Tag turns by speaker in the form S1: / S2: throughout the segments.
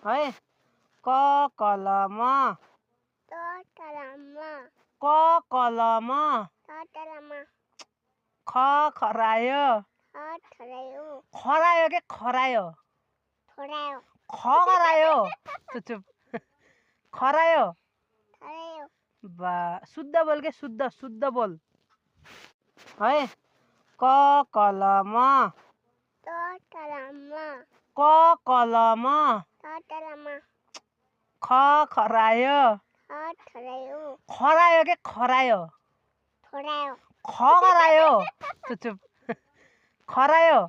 S1: है क कलम क कलम ख खरायो खरायो के खरायो ख खरायो चुप खरायो बा शुद्ध बोल के शुद्ध बोल है क कलम क कलम ख खरायो खरायो के खरायो ख खरायो चुप खरायो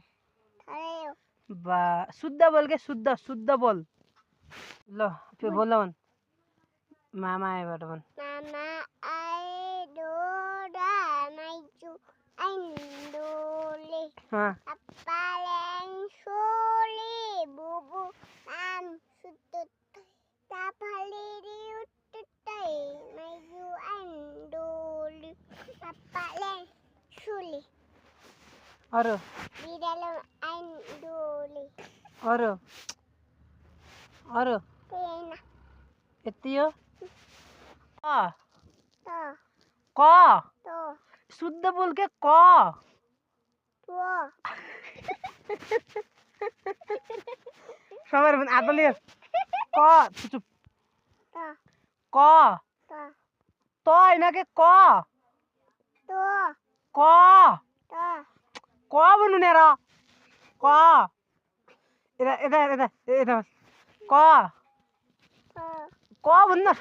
S1: बा शुद्ध बोल के शुद्ध बोल ल फिर बोल मन मामा आएबाट मन
S2: Mama Aidora Maiju Aindole
S1: हाँ
S2: Apalen Sole Bubu Am Sutut Tapaliri Ututai Maiju Aindole Apalen Sole
S1: अरू
S2: Bidalam Aindole
S1: अरू अरू
S2: Pena
S1: यति हो क
S2: To
S1: क
S2: To
S1: शुद्ध बोल के क
S2: To
S1: सबै भने आतले क चुप
S2: To
S1: क
S2: To
S1: त हैन के क
S2: To
S1: क
S2: To
S1: क भन्नु नि र क यता यता यता यता क
S2: To
S1: क भन्नु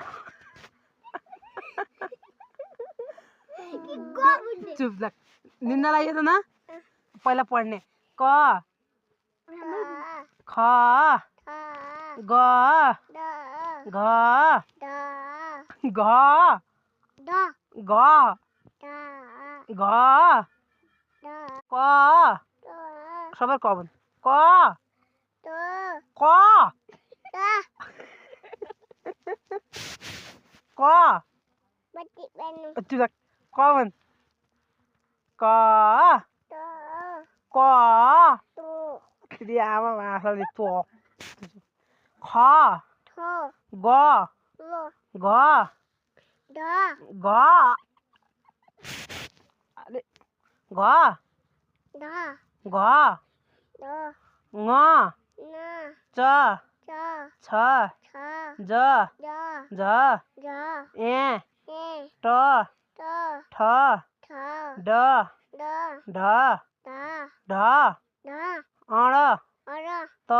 S1: चुप लाग निन्दा लाग्यो त न पहिला पढ्ने क ख ग घ घ घ घ क सबै क भन् क क क चुप लाग क भन् क क फेरि आमा मासले त ख ग घ घ अरे घ घ ङ च छ ज झ ए ट ठ ड ढ ढ अण त